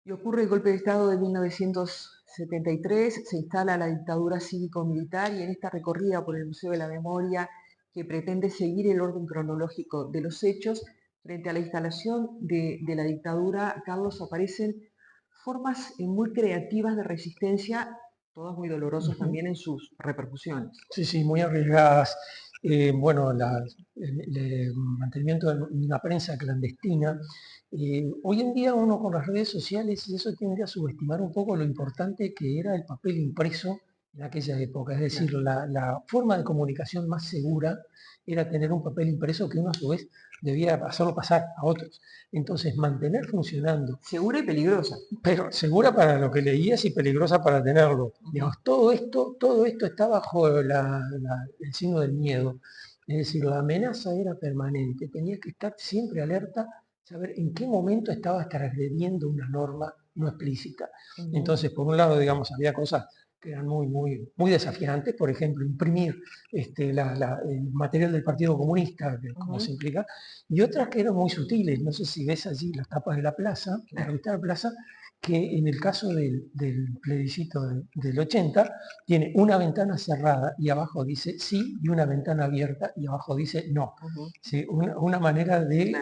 Y ocurre el golpe de Estado de 1973, se instala la dictadura cívico-militar y en esta recorrida por el Museo de la Memoria, que pretende seguir el orden cronológico de los hechos, frente a la instalación de la dictadura, Carlos, aparecen formas muy creativas de resistencia, todas muy dolorosas Ujú. también en sus repercusiones. Sí, sí, muy arriesgadas. Bueno, el mantenimiento de una prensa clandestina. Hoy en día uno con las redes sociales y eso tiende a subestimar un poco lo importante que era el papel impreso en aquella época. Es decir, Claro. la forma de comunicación más segura era tener un papel impreso que uno a su vez debía hacerlo pasar a otros. Entonces, mantener funcionando, Segura y peligrosa. pero segura para lo que leías y peligrosa para tenerlo. Ujú. Digamos, todo esto está bajo el signo del miedo. Es decir, la amenaza era permanente. Tenías que estar siempre alerta, saber en qué momento estabas transgrediendo una norma no explícita. Ujú. Entonces, por un lado, digamos, había cosas que eran muy desafiantes, por ejemplo, imprimir el material del Partido Comunista, como Ujú. se implica, y otras que eran muy sutiles. No sé si ves allí las tapas de la plaza, de la Claro. revista de la plaza, que en el caso del plebiscito del 80, tiene una ventana cerrada y abajo dice sí y una ventana abierta y abajo dice no. Ujú. ¿Sí? Una manera de,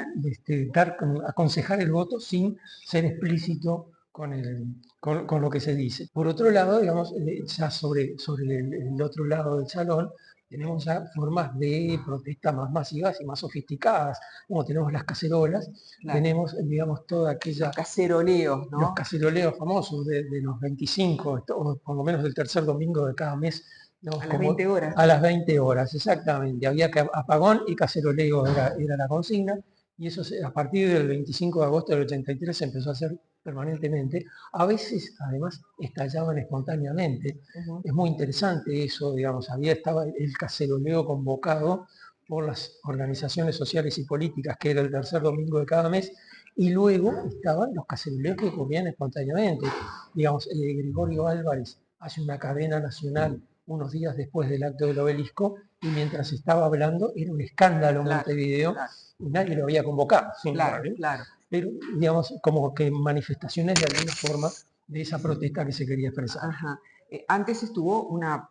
Claro. aconsejar el voto sin ser explícito con lo que se dice. Por otro lado, digamos, ya sobre el otro lado del salón, tenemos ya formas de protesta más masivas y más sofisticadas, como tenemos las cacerolas, Claro. tenemos, digamos, toda Los aquella caceroleos, los ¿no? caceroleos famosos de los 25, o por lo menos del tercer domingo de cada mes, A digamos, las como 20 horas. a las 20 horas, exactamente. Había que apagón y caceroleo era la consigna, y eso a partir del 25 de agosto del 83 se empezó a hacer permanentemente. A veces, además, estallaban espontáneamente. Ujú. Es muy interesante eso, digamos, estaba el caceroleo convocado por las organizaciones sociales y políticas, que era el tercer domingo de cada mes, y luego estaban los caceroleos que ocurrían espontáneamente. Digamos, Gregorio Álvarez hace una cadena nacional unos días después del acto del obelisco y mientras estaba hablando era un escándalo Claro, Montevideo claro, y nadie lo había convocado, sin claro, embargo. claro. Pero, digamos, como que manifestaciones de alguna forma de esa protesta que se quería expresar. Ajá. Antes estuvo una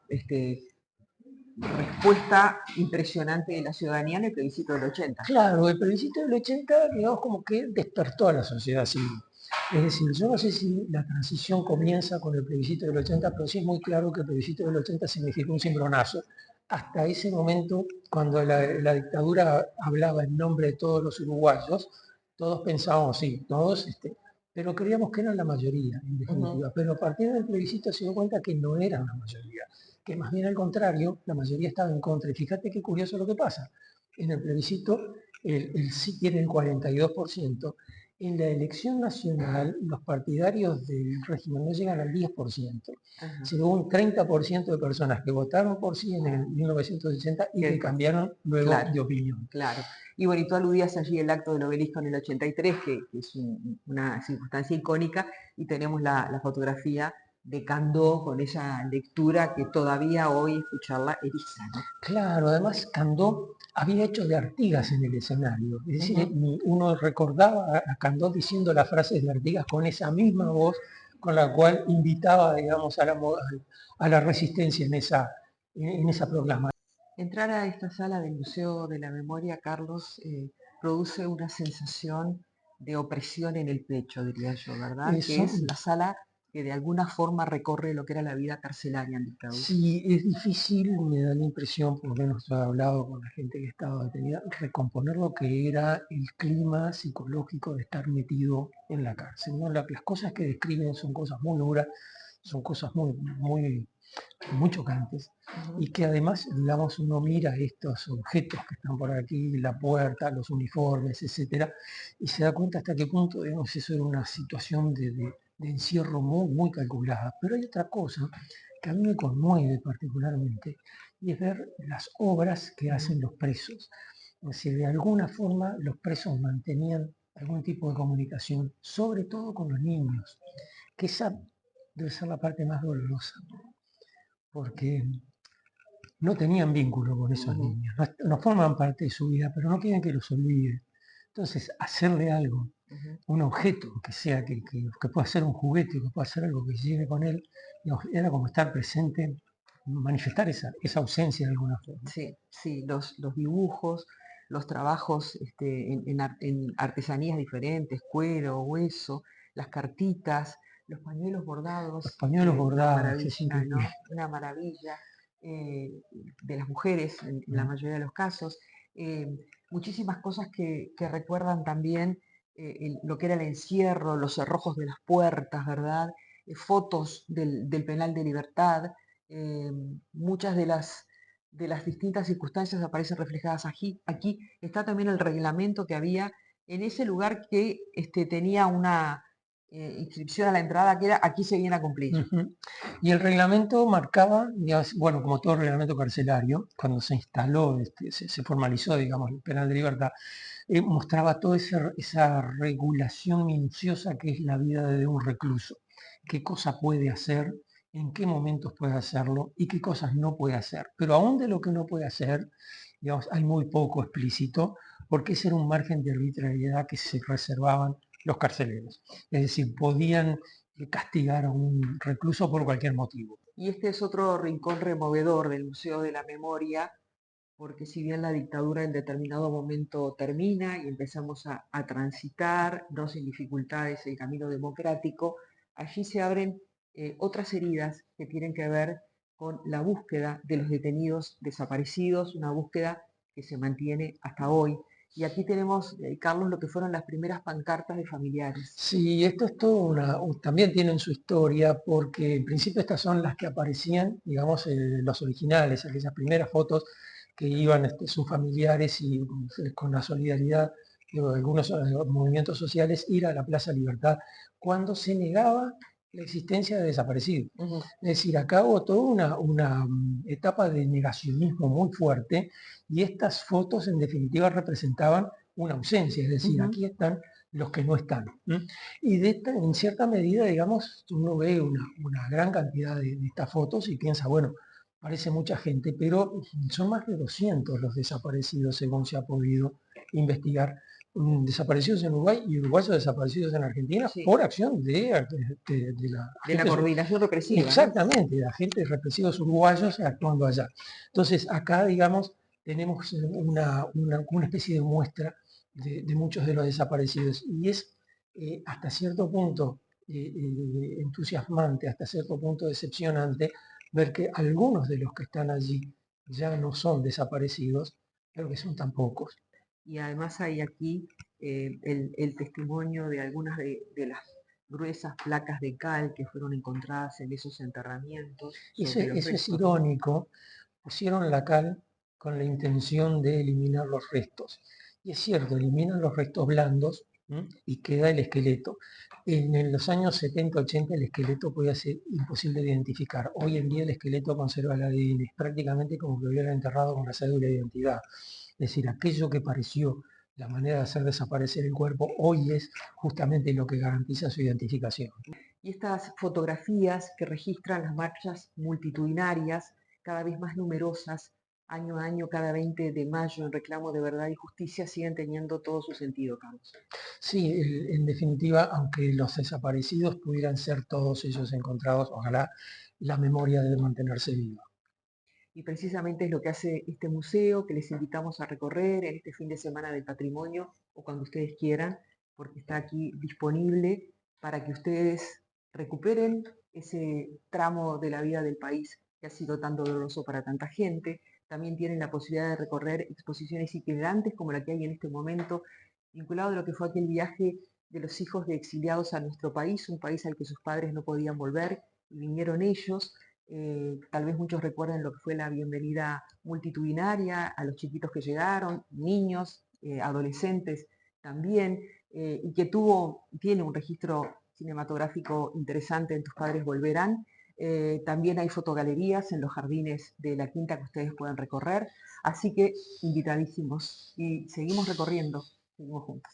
respuesta impresionante de la ciudadanía en el plebiscito del 80. Claro, el plebiscito del 80, digamos, como que despertó a la sociedad civil. Es decir, yo no sé si la transición comienza con el plebiscito del 80, pero sí es muy claro que el plebiscito del 80 significó un cimbronazo. Hasta ese momento, cuando la dictadura hablaba en nombre de todos los uruguayos, todos pensábamos, sí, todos, pero creíamos que eran la mayoría, en Ujú. definitiva. Pero a partir del plebiscito se dio cuenta que no eran la mayoría, que más bien al contrario, la mayoría estaba en contra. Y fíjate qué curioso lo que pasa. En el plebiscito el sí tiene el 42%. En la elección nacional, los partidarios del régimen no llegan al 10%, Ajá. sino un 30% de personas que votaron por sí en el 1980 y Que que después, cambiaron luego claro, de opinión. claro. Y bueno, y tú aludías allí el acto del obelisco en el 83, que es una circunstancia icónica, y tenemos la fotografía de Candó con esa lectura que todavía hoy escucharla eriza, ¿no? Claro, además Candó había hecho de Artigas en el escenario. Es decir, Ujú. uno recordaba a Candó diciendo las frases de Artigas con esa misma voz con la cual invitaba, digamos, a la resistencia en esa proclama. Entrar a esta sala del Museo de la Memoria, Carlos, produce una sensación de opresión en el pecho, diría yo, ¿verdad? Que Eso, es la sala que de alguna forma recorre lo que era la vida carcelaria en dictadura. sí, es difícil, me da la impresión, por lo menos he hablado con la gente que estaba detenida, recomponer lo que era el clima psicológico de estar metido en la cárcel, ¿no? Las cosas que describen son cosas muy duras, son cosas muy chocantes, Ujú. y que además, digamos, uno mira estos objetos que están por aquí, la puerta, los uniformes, etcétera, y se da cuenta hasta qué punto, digamos, eso era una situación de encierro muy calculada. Pero hay otra cosa que a mí me conmueve particularmente, y es ver las obras que hacen los presos. Es decir, de alguna forma los presos mantenían algún tipo de comunicación, sobre todo con los niños, que esa debe ser la parte más dolorosa, porque no tenían vínculo con esos Ujú. niños, no forman parte de su vida, pero no quieren que los olvide. Entonces, hacerle algo Ujú. un objeto que sea, que pueda ser un juguete, que pueda ser algo que se lleve con él, digamos, era como estar presente, manifestar esa ausencia de alguna forma. Sí, sí, los dibujos, los trabajos en artesanías diferentes, cuero, hueso, las cartitas, los pañuelos Los bordados, pañuelos una bordados, es maravilla, ¿no? increíble. Una maravilla eh, de las mujeres en la mayoría de los casos. eh, Muchísimas cosas que recuerdan también lo que era el encierro, los cerrojos de las puertas, ¿verdad? Fotos del penal de Libertad. eh, Muchas de las distintas circunstancias aparecen reflejadas aquí. Está también el reglamento que había en ese lugar que tenía una inscripción a la entrada que era aquí se viene a cumplir. Ujú. Y el reglamento marcaba, digamos, bueno, como todo reglamento carcelario, cuando se instaló, se formalizó, digamos, el penal de libertad, mostraba toda esa regulación minuciosa que es la vida de un recluso. Qué cosa puede hacer, en qué momentos puede hacerlo y qué cosas no puede hacer. Pero aún de lo que no puede hacer, digamos, hay muy poco explícito, porque ese era un margen de arbitrariedad que se reservaban los carceleros. Es decir, podían castigar a un recluso por cualquier motivo. Y este es otro rincón removedor del Museo de la Memoria, porque si bien la dictadura en determinado momento termina y empezamos a transitar, no sin dificultades, el camino democrático, allí se abren otras heridas que tienen que ver con la búsqueda de los detenidos desaparecidos, una búsqueda que se mantiene hasta hoy. Y aquí tenemos, Carlos, lo que fueron las primeras pancartas de familiares. Sí, esto es todo también tienen su historia, porque en principio estas son las que aparecían, digamos, los originales, aquellas primeras fotos que iban sus familiares y con la solidaridad de algunos movimientos sociales ir a la Plaza Libertad cuando se negaba la existencia de desaparecidos. Ujú. Es decir, acá hubo toda una etapa de negacionismo muy fuerte y estas fotos en definitiva representaban una ausencia, es decir, Ujú. aquí están los que no están. Y en cierta medida, digamos, uno ve una gran cantidad de estas fotos y piensa, bueno, parece mucha gente, pero son más de 200 los desaparecidos según se ha podido investigar. Desaparecidos en Uruguay y uruguayos desaparecidos en Argentina Sí, por acción de la de la agentes, coordinación represiva, ¿no? exactamente, de agentes represivos uruguayos actuando allá. Entonces, acá, digamos, tenemos una especie de muestra de muchos de los desaparecidos y es hasta cierto punto entusiasmante, hasta cierto punto decepcionante ver que algunos de los que están allí ya no son desaparecidos, pero que son tan pocos. Y además hay aquí el testimonio de algunas de las gruesas placas de cal que fueron encontradas en esos enterramientos sobre los Eso es restos, ¿no? irónico, pusieron la cal con la intención de eliminar los restos. Y es cierto, eliminan los restos blandos y queda el esqueleto. Los años 70-80 el esqueleto podía ser imposible de identificar. Hoy en día el esqueleto conserva el ADN, es prácticamente como que lo hubiera enterrado con la cédula de identidad. Es decir, aquello que pareció la manera de hacer desaparecer el cuerpo, hoy es justamente lo que garantiza su identificación. Y estas fotografías que registran las marchas multitudinarias, cada vez más numerosas, año a año, cada 20 de mayo, en reclamo de verdad y justicia, siguen teniendo todo su sentido, Carlos. Sí, en definitiva, aunque los desaparecidos pudieran ser todos ellos encontrados, ojalá la memoria debe mantenerse viva. Y precisamente es lo que hace este museo, que les invitamos a recorrer en este fin de semana del patrimonio o cuando ustedes quieran, porque está aquí disponible para que ustedes recuperen ese tramo de la vida del país que ha sido tan doloroso para tanta gente. También tienen la posibilidad de recorrer exposiciones itinerantes como la que hay en este momento, vinculado a lo que fue aquel viaje de los hijos de exiliados a nuestro país, un país al que sus padres no podían volver y vinieron ellos. Tal vez muchos recuerden lo que fue la bienvenida multitudinaria a los chiquitos que llegaron, niños, adolescentes también, y que tiene un registro cinematográfico interesante en Tus padres volverán. También hay fotogalerías en los jardines de la quinta que ustedes pueden recorrer, así que invitadísimos y seguimos recorriendo, seguimos juntos.